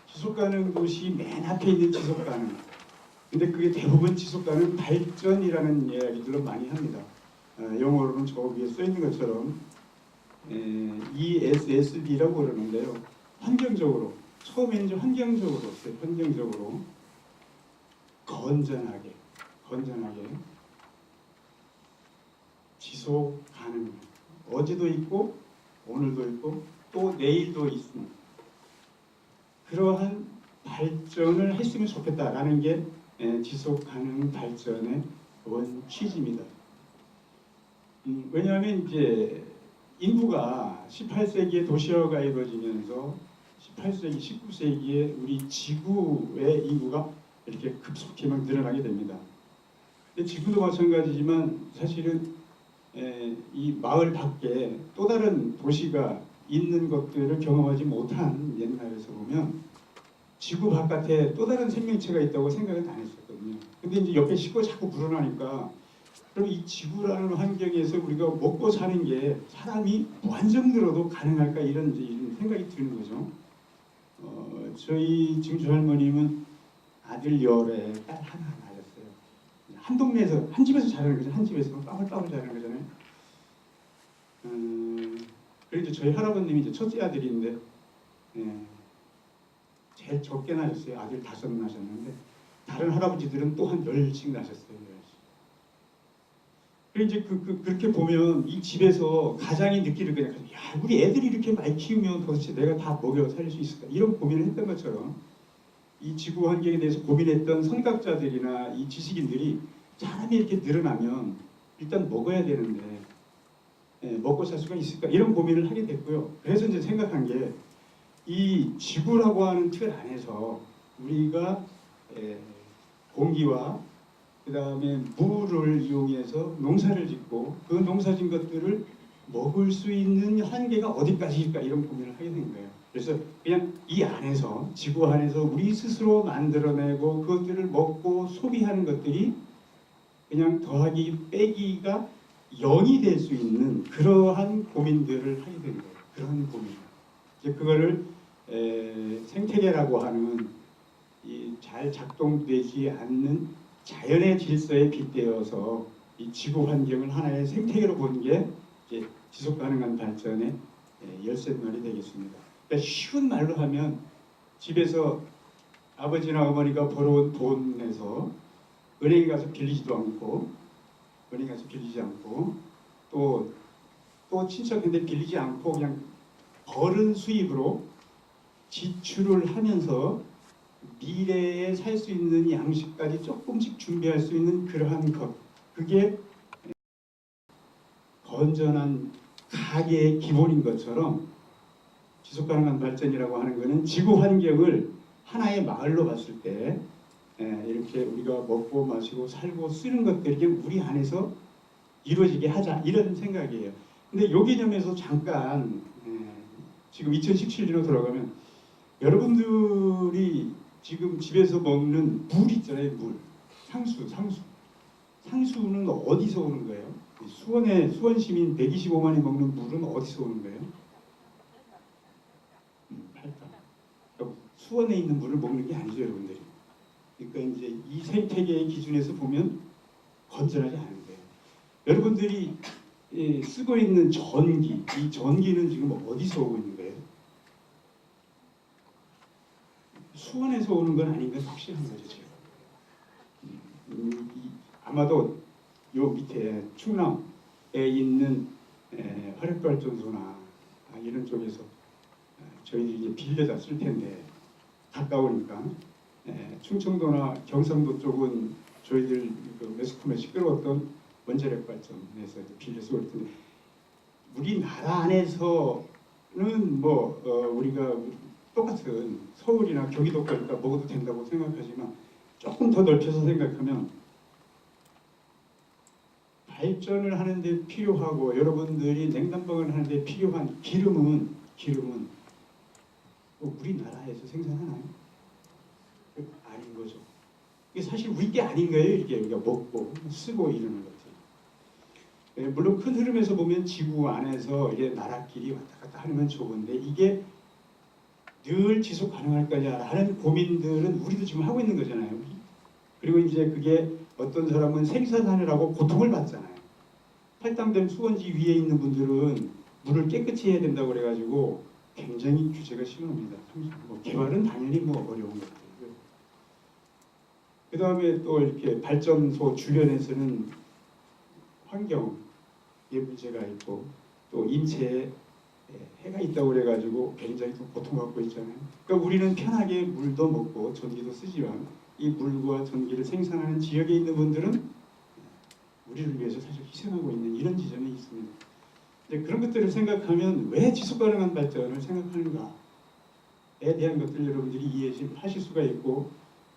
지속가능 도시 맨 앞에 있는 지속가능. 근데 그게 대부분 지속가능 발전이라는 이야기들로 많이 합니다. 영어로는 저 위에 써 있는 것처럼 ESSD라고 그러는데요. 환경적으로 처음에 이제 환경적으로 써요. 환경적으로 건전하게 지속 가능. 어제도 있고 오늘도 있고 또 내일도 있습니다. 그러한 발전을 했으면 좋겠다라는 게 지속 가능 발전의 원 취지입니다. 왜냐하면 이제 인구가 18세기에 도시화가 이루어지면서 18세기, 19세기에 우리 지구의 인구가 이렇게 급속히 막 늘어나게 됩니다. 근데 지금도 마찬가지지만 사실은 이 마을 밖에 또 다른 도시가 있는 것들을 경험하지 못한 옛날에서 보면 지구 바깥에 또 다른 생명체가 있다고 생각은 안 했었거든요. 근데 이제 옆에 식구가 자꾸 불어나니까 그럼 이 지구라는 환경에서 우리가 먹고 사는 게 사람이 무한정 늘어도 가능할까 이런 생각이 드는 거죠. 저희 증조 할머님은 아들 열에 딸 하나 낳았어요. 한 동네에서 한 집에서 자라는 거죠. 한 집에서 빠글빠글 자라는 거잖아요. 그리고 저희 할아버님이 이제 첫째 아들인데 제일 적게 낳으셨어요. 아들 5 낳으셨는데 다른 할아버지들은 또 한 10씩 낳으셨어요. 그리고 이제 그렇게 보면 이 집에서 가장이 느끼는 거냐, 야 우리 애들이 이렇게 많이 키우면 도대체 내가 다 먹여 살릴 수 있을까 이런 고민을 했던 것처럼 이 지구 환경에 대해서 고민했던 선각자들이나 이 지식인들이 사람이 이렇게 늘어나면 일단 먹어야 되는데 먹고 살 수가 있을까 이런 고민을 하게 됐고요. 그래서 이제 생각한 게 이 지구라고 하는 틀 안에서 우리가 공기와 그 다음에 물을 이용해서 농사를 짓고 그 농사진 것들을 먹을 수 있는 한계가 어디까지일까 이런 고민을 하게 된 거예요. 그래서 그냥 이 안에서 지구 안에서 우리 스스로 만들어내고 그것들을 먹고 소비하는 것들이 그냥 더하기 빼기가 0이 될 수 있는 그러한 고민들을 하게 된 거예요. 그런 고민. 이제 그거를 생태계라고 하는 이 잘 작동되지 않는 자연의 질서에 빗대어서 이 지구 환경을 하나의 생태계로 보는 게 이제 지속 가능한 발전의 열쇠말이 되겠습니다. 그러니까 쉬운 말로 하면 집에서 아버지나 어머니가 벌어온 돈에서 은행에 가서 빌리지 않고 또 친척한테 빌리지 않고 그냥 벌은 수입으로 지출을 하면서 미래에 살 수 있는 양식까지 조금씩 준비할 수 있는 그러한 것, 그게 건전한 가계의 기본인 것처럼 지속가능한 발전이라고 하는 것은 지구 환경을 하나의 마을로 봤을 때 이렇게 우리가 먹고 마시고 살고 쓰는 것들이 우리 안에서 이루어지게 하자 이런 생각이에요. 근데 이 개념에서 잠깐 지금 2017년으로 돌아가면 여러분들이 지금 집에서 먹는 물 있잖아요. 물. 상수는 어디서 오는 거예요? 수원 시민 125만이 먹는 물은 어디서 오는 거예요? 팔당. 수원에 있는 물을 먹는 게 아니죠, 여러분들이. 그러니까 이제 이 생태계의 기준에서 보면 건전하지 않은 거예요. 여러분들이 쓰고 있는 전기, 이 전기는 지금 어디서 오고 있는 거예요? 수원에서 오는 건 아닌 건 확실한 거죠, 제가. 아마도 요 밑에 충남에 있는 화력발전소나 이런 쪽에서 저희들이 이제 빌려다 쓸 텐데 가까우니까 충청도나 경상도 쪽은 저희들 그 매스컴에 시끄러웠던 원자력 발전에서 빌려서 올 텐데 우리나라 안에서는 우리가 똑같은 서울이나 경기도 거니까 먹어도 된다고 생각하지만 조금 더 넓혀서 생각하면 발전을 하는데 필요하고 여러분들이 냉난방을 하는데 필요한 기름은 우리나라에서 생산하나요? 아닌 거죠. 이게 사실 우리 게 아닌 거예요. 이게 우리가 먹고 쓰고 이러는 거죠. 물론 큰 흐름에서 보면 지구 안에서 이게 나라끼리 왔다 갔다 하면 좋은데 이게 늘 지속 가능할 거냐라는 고민들은 우리도 지금 하고 있는 거잖아요. 그리고 이제 그게 어떤 사람은 생산하느라고 고통을 받잖아요. 탈당된 수원지 위에 있는 분들은 물을 깨끗이 해야 된다고 그래가지고 굉장히 규제가 심합니다. 뭐 개발은 당연히 뭐 어려운 것들이고요. 그 다음에 또 이렇게 발전소 주변에서는 환경에 문제가 있고 또 인체에 해가 있다고 그래가지고 굉장히 또 고통받고 있잖아요. 그러니까 우리는 편하게 물도 먹고 전기도 쓰지만 이 물과 전기를 생산하는 지역에 있는 분들은 우리를 위해서 사실 희생하고 있는 이런 지점이 있습니다. 이제 그런 것들을 생각하면 왜 지속가능한 발전을 생각하는가에 대한 것들 여러분들이 이해하실 수가 있고,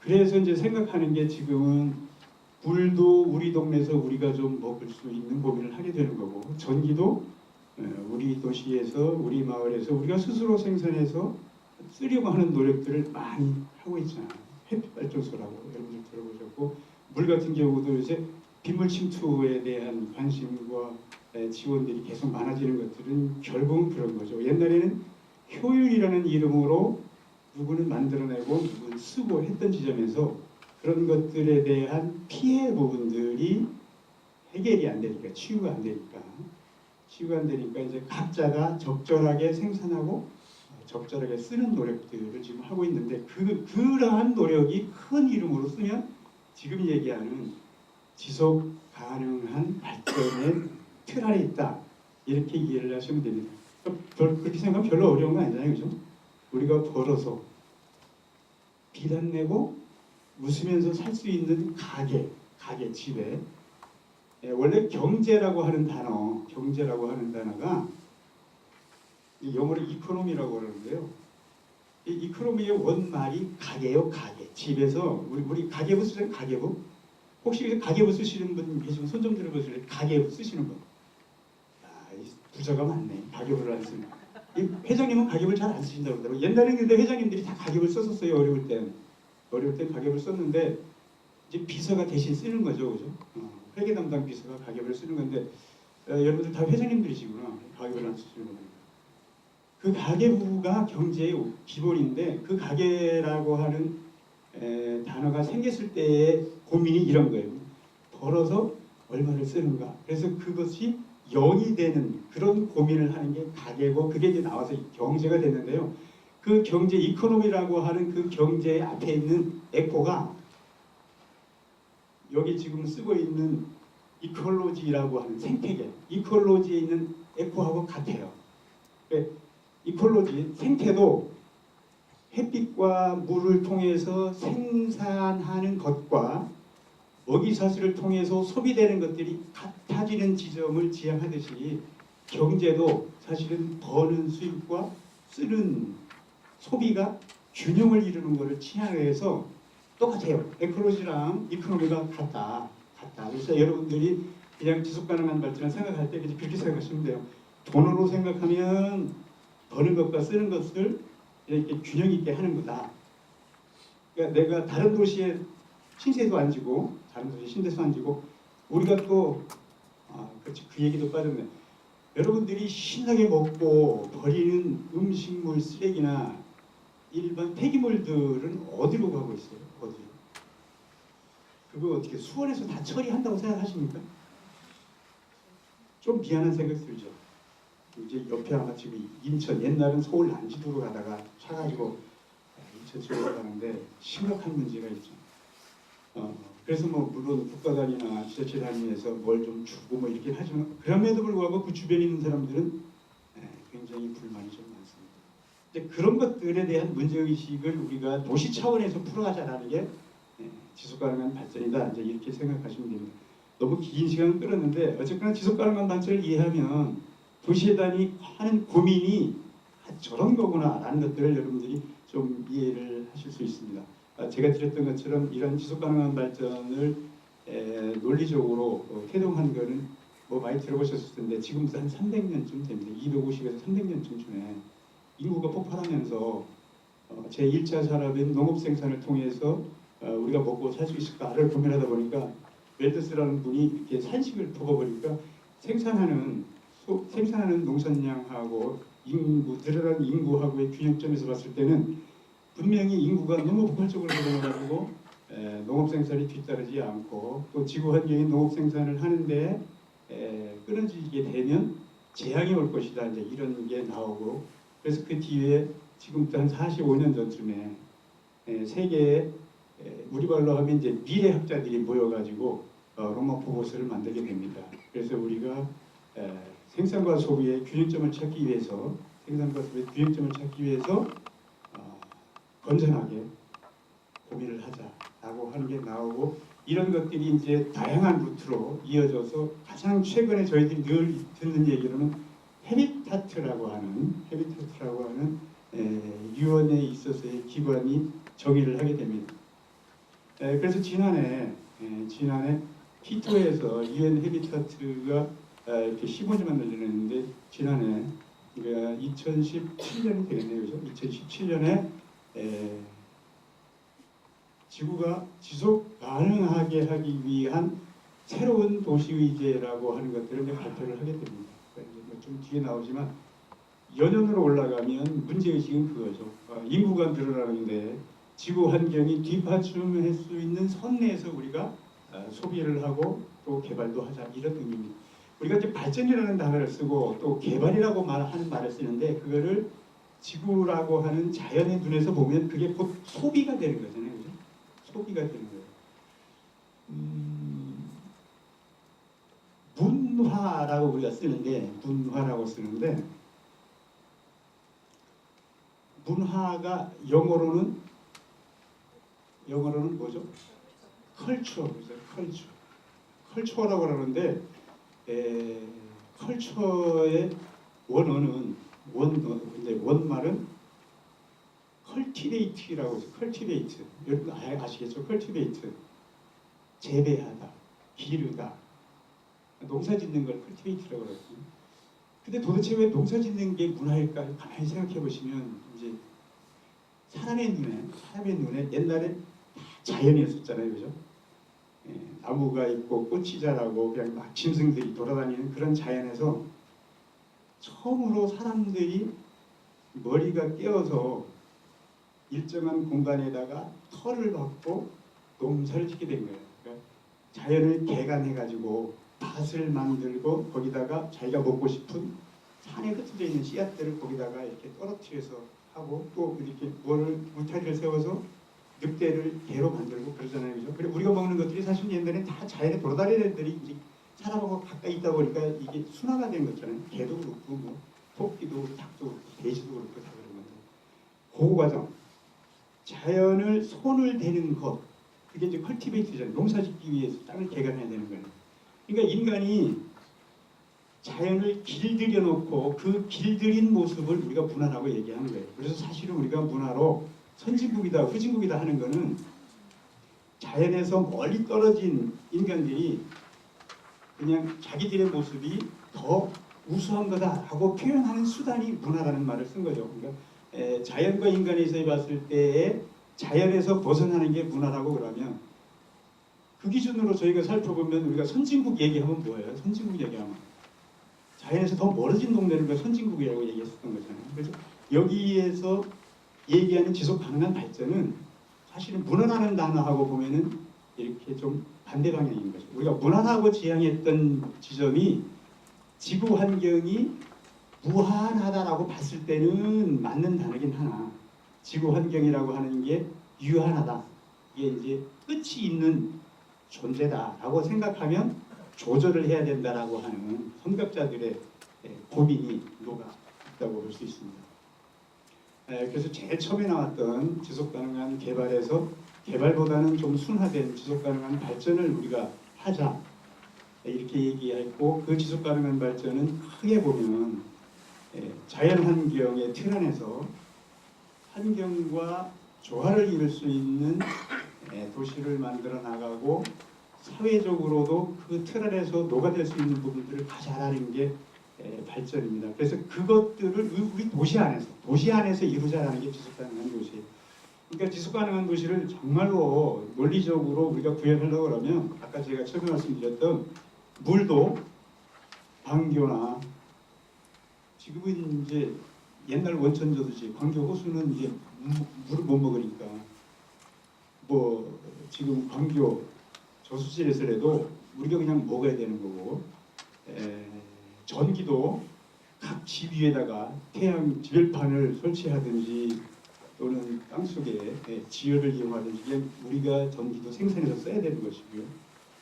그래서 이제 생각하는 게 지금은 물도 우리 동네에서 우리가 좀 먹을 수 있는 고민을 하게 되는 거고, 전기도 우리 도시에서 우리 마을에서 우리가 스스로 생산해서 쓰려고 하는 노력들을 많이 하고 있잖아요. 햇빛 발전소라고 여러분들 들어보셨고, 물 같은 경우도 이제 빗물 침투에 대한 관심과 지원들이 계속 많아지는 것들은 결국은 그런 거죠. 옛날에는 효율이라는 이름으로 누구는 만들어내고 누구는 쓰고 했던 지점에서 그런 것들에 대한 피해 부분들이 해결이 안 되니까, 치유가 안 되니까 이제 각자가 적절하게 생산하고 적절하게 쓰는 노력들을 지금 하고 있는데, 그러한 노력이 큰 이름으로 쓰면 지금 얘기하는 지속 가능한 발전의 틀 안에 있다, 이렇게 이해를 하시면 됩니다. 그렇게 생각하면 별로 어려운 거 아니잖아요, 그죠? 우리가 벌어서 비단 내고 웃으면서 살 수 있는 가게 집에, 원래 경제라고 하는 단어가 영어로 이코노미라고 그러는데요. 이 이코노미의 원말이 가게요, 가게. 집에서 우리 가계부 쓰잖아요, 가계부. 혹시 가계부 쓰시는 분 계시면 손 좀 들어보실래요? 가계부 쓰시는 분. 부자가 많네. 가계부를 안 쓰는. 이 회장님은 가계부를 잘 안 쓰신다고 그러더라고요. 옛날에는 근데 회장님들이 다 가계부를 썼었어요. 어려울 땐 가계부를 썼는데 이제 비서가 대신 쓰는 거죠, 그죠? 회계 담당 비서가 가계부를 쓰는 건데, 여러분들 다 회장님들이시구나. 가계부를 안 쓰시는 거니까. 그 가계부가 경제의 기본인데, 그 가계라고 하는 단어가 생겼을 때의 고민이 이런 거예요. 벌어서 얼마를 쓰는가. 그래서 그것이 0이 되는 그런 고민을 하는 게 가계고, 그게 이제 나와서 경제가 됐는데요. 그 경제 이코노미라고 하는 그 경제 앞에 있는 에코가 여기 지금 쓰고 있는 이콜로지라고 하는 생태계, 이콜로지에 있는 에코하고 같아요. 이콜로지, 생태도 햇빛과 물을 통해서 생산하는 것과 먹이사슬을 통해서 소비되는 것들이 같아지는 지점을 지향하듯이, 경제도 사실은 버는 수입과 쓰는 소비가 균형을 이루는 것을 지향해서 똑같아요. 에콜로지랑 이코노미가 같다. 그래서 여러분들이 그냥 지속가능한 발전을 생각할 때 그렇게 생각하시면 돼요. 돈으로 생각하면 버는 것과 쓰는 것을 이렇게 균형 있게 하는 거다. 그러니까 내가 다른 도시에 신세도 안 지고, 우리가 또 그렇지, 그 얘기도 빠졌네. 여러분들이 신나게 먹고 버리는 음식물 쓰레기나 일반 폐기물들은 어디로 가고 있어요? 어디로? 그거 어떻게 수원에서 다 처리한다고 생각하십니까? 좀 미안한 생각 들죠. 이제 옆에 아마 지금 인천, 옛날은 서울 난지도로 가다가 차가지고 인천 쪽으로 가는데 심각한 문제가 있죠. 그래서 뭐 물론 국가 단위나 지자체 단위에서 뭘 좀 주고 뭐 이렇게 하지만, 그럼에도 불구하고 그 주변에 있는 사람들은 굉장히 불만이 좀 많습니다. 이제 그런 것들에 대한 문제의식을 우리가 도시 차원에서 풀어가자라는 게 지속가능한 발전이다, 이제 이렇게 생각하시면 됩니다. 너무 긴 시간을 끌었는데 어쨌거나 지속가능한 발전을 이해하면 도시에 대한 하는 고민이 저런 거구나라는 것들을 여러분들이 좀 이해를 하실 수 있습니다. 제가 드렸던 것처럼 이런 지속가능한 발전을 논리적으로 태동한 거는 뭐 많이 들어보셨을 텐데, 지금부터 한 300년쯤 됩니다. 250에서 300년쯤 전에 인구가 폭발하면서 제1차 산업인 농업 생산을 통해서 우리가 먹고 살 수 있을까를 고민하다 보니까 웰드스라는 분이 이렇게 산식을 뽑아보니까 생산하는 농산량하고 늘어난 인구하고의 균형점에서 봤을 때는 분명히 인구가 너무 폭발적으로 늘어나가지고 농업 생산이 뒤따르지 않고 또 지구 환경이 농업 생산을 하는데 끊어지게 되면 재앙이 올 것이다 이제 이런 게 나오고 그래서 그 뒤에 지금부터 한 45년 전쯤에 세계에 우리 말로 하면 이제 미래학자들이 모여가지고 로마 포고스를 만들게 됩니다. 그래서 우리가 생산과 소비의 균형점을 찾기 위해서 건전하게 고민을 하자라고 하는 게 나오고 이런 것들이 이제 다양한 루트로 이어져서 가장 최근에 저희들이 늘 듣는 얘기로는 헤비타트라고 하는 유엔에 있어서의 기관이 정의를 하게 됩니다. 그래서 지난해 키토에서 유엔 헤비타트가 이렇게 15년 만들어졌는데 지난해 그러니까 2017년이 되겠네요, 그죠? 2017년에 지구가 지속 가능하게 하기 위한 새로운 도시 의제라고 하는 것들을 이제 발표를 하게 됩니다. 그러니까 좀 뒤에 나오지만 연연으로 올라가면 문제의식은 그거죠. 인구가 늘어나는데 지구 환경이 뒷받침할 수 있는 선 내에서 우리가 소비를 하고 또 개발도 하자 이런 의미입니다. 우리가 이제 발전이라는 단어를 쓰고 또 개발이라고 하는 말을 쓰는데 그거를 지구라고 하는 자연의 눈에서 보면 그게 곧 소비가 되는 거잖아요. 그죠? 소비가 되는 거예요. 문화라고 우리가 쓰는데 문화가 영어로는 뭐죠? 컬처죠. 컬처라고 그러는데 컬처의 원말은 컬티베이트라고 해서 컬티베이트 여러분 아시겠죠? 컬티베이트 재배하다, 기르다, 농사 짓는 걸 컬티베이트라고 그러거든요. 근데 도대체 왜 농사 짓는 게 문화일까? 가만히 생각해 보시면 이제 사람의 눈에 옛날에 자연이었었잖아요, 그죠? 나무가 있고 꽃이 자라고 그냥 막 짐승들이 돌아다니는 그런 자연에서 처음으로 사람들이 머리가 깨어서 일정한 공간에다가 털을 박고 농사를 짓게 된 거예요. 그러니까 자연을 개간해가지고 밭을 만들고 거기다가 자기가 먹고 싶은 산에 흩어져 있는 씨앗들을 거기다가 이렇게 떨어뜨려서 하고 또 이렇게 울타리를 세워서 늑대를 개로 만들고 그러잖아요, 그죠? 그리고 우리가 먹는 것들이 사실 옛날에 다 자연에 돌아다니는 애들이 이제 사람하고 가까이 있다 보니까 이게 순화가 된 거잖아요. 개도 그렇고 뭐 토끼도 그렇고 닭도 그렇고 돼지도 그렇고 다 그런 건데 그 과정 자연을 손을 대는 것 그게 이제 컬티베이트잖아요. 농사짓기 위해서 땅을 개간해야 되는 거예요. 그러니까 인간이 자연을 길들여 놓고 그 길들인 모습을 우리가 문화라고 얘기하는 거예요. 그래서 사실은 우리가 문화로 선진국이다 후진국이다 하는 거는 자연에서 멀리 떨어진 인간들이 그냥 자기들의 모습이 더 우수한 거다라고 표현하는 수단이 문화라는 말을 쓴 거죠. 그러니까 자연과 인간에서 봤을 때에 자연에서 벗어나는 게 문화라고 그러면 그 기준으로 저희가 살펴보면 우리가 선진국 얘기하면 뭐예요? 선진국 얘기하면 자연에서 더 멀어진 동네를 우리가 선진국이라고 얘기했었던 거잖아요. 그래서 여기에서 얘기하는 지속 가능한 발전은 사실은 문화라는 단어하고 보면은 이렇게 좀 반대 방향인 거죠. 우리가 문화라고 지향했던 지점이 지구 환경이 무한하다라고 봤을 때는 맞는 단어긴 하나 지구 환경이라고 하는 게 유한하다. 이게 이제 끝이 있는 존재다라고 생각하면 조절을 해야 된다라고 하는 선각자들의 고민이 녹아 있다고 볼 수 있습니다. 그래서 제일 처음에 나왔던 지속가능한 개발에서 개발보다는 좀 순화된 지속가능한 발전을 우리가 하자 이렇게 얘기했고 그 지속가능한 발전은 크게 보면 자연환경의 틀 안에서 환경과 조화를 이룰 수 있는 도시를 만들어 나가고 사회적으로도 그 틀 안에서 녹아들 수 있는 부분들을 다 잘하는 게 발전입니다. 그래서 그것들을 우리 도시 안에서 이루자라는 게 지속가능한 도시예요. 그러니까 지속가능한 도시를 정말로 논리적으로 우리가 구현하려고 그러면 아까 제가 처음에 말씀드렸던 물도 방교나 지금은 이제 옛날 원천저수지 광교 호수는 이제 물을 못 먹으니까 뭐 지금 광교 저수지에서라도 우리가 그냥 먹어야 되는 거고 전기도 각 집 위에다가 태양 지별판을 설치하든지 또는 땅속에 지열을 이용하든지 그냥 우리가 전기도 생산해서 써야 되는 것이고요.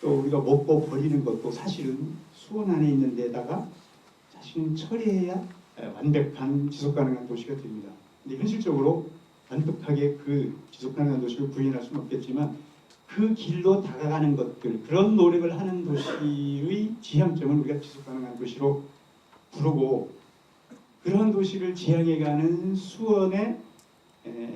또 우리가 먹고 버리는 것도 사실은 수원 안에 있는 데다가 사실은 처리해야 완벽한 지속가능한 도시가 됩니다. 근데 현실적으로 완벽하게 그 지속가능한 도시를 구현할 수는 없겠지만 그 길로 다가가는 것들, 그런 노력을 하는 도시의 지향점을 우리가 지속가능한 도시로 부르고, 그러한 도시를 지향해가는 수원의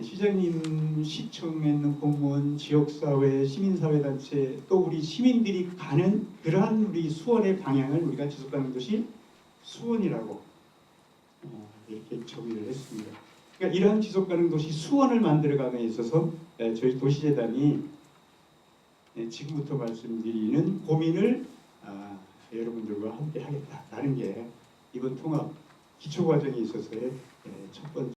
시장님, 시청에 있는 공무원, 지역사회, 시민사회단체, 또 우리 시민들이 가는 그러한 우리 수원의 방향을 우리가 지속가능한 도시 수원이라고 이렇게 정의를 했습니다. 그러니까 이러한 지속가능 도시 수원을 만들어가는 데 있어서 저희 도시재단이 지금부터 말씀드리는 고민을 여러분들과 함께 하겠다라는 게 이번 통합 기초과정에 있어서의 첫 번째